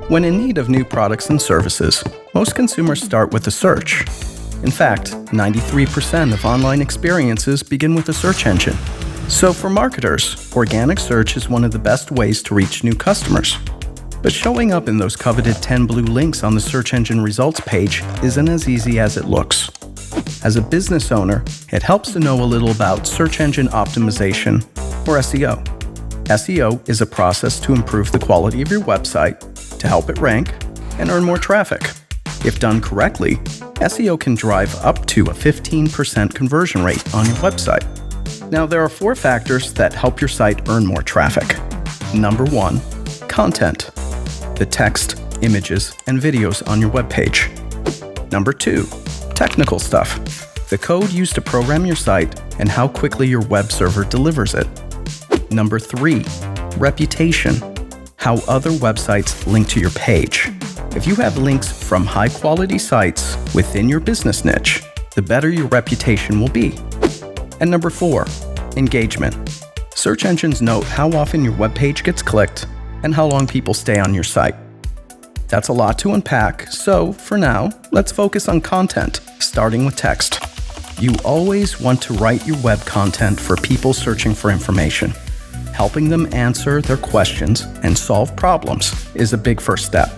When in need of new products and services, most consumers start with a search. In fact, 93% of online experiences begin with a search engine. So for marketers, organic search is one of the best ways to reach new customers. But showing up in those coveted 10 blue links on the search engine results page isn't as easy as it looks. As a business owner, it helps to know a little about search engine optimization, or SEO. SEO is a process to improve the quality of your website, to help it rank, and earn more traffic. If done correctly, SEO can drive up to a 15% conversion rate on your website. Now, there are 4 factors that help your site earn more traffic. Number 1, content. The text, images, and videos on your webpage. Number 2, technical stuff. The code used to program your site and how quickly your web server delivers it. Number 3, reputation. How other websites link to your page. If you have links from high-quality sites within your business niche, the better your reputation will be. And number 4, engagement. Search engines note how often your web page gets clicked and how long people stay on your site. That's a lot to unpack, so for now, let's focus on content, starting with text. You always want to write your web content for people searching for information. Helping them answer their questions and solve problems is a big first step.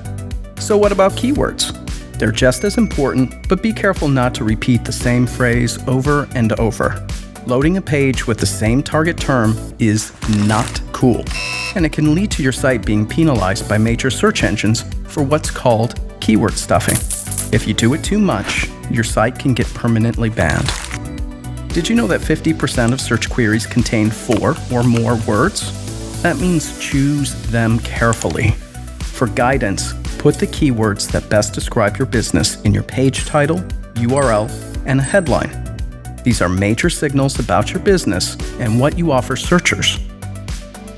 So what about keywords? They're just as important, but be careful not to repeat the same phrase over and over. Loading a page with the same target term is not cool, and it can lead to your site being penalized by major search engines for what's called keyword stuffing. If you do it too much, your site can get permanently banned. Did you know that 50% of search queries contain 4 or more words? That means choose them carefully. For guidance, put the keywords that best describe your business in your page title, URL, and a headline. These are major signals about your business and what you offer searchers.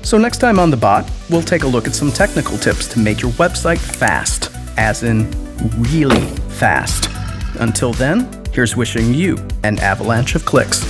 So next time on The Bot, we'll take a look at some technical tips to make your website fast, as in really fast. Until then, here's wishing you an avalanche of clicks.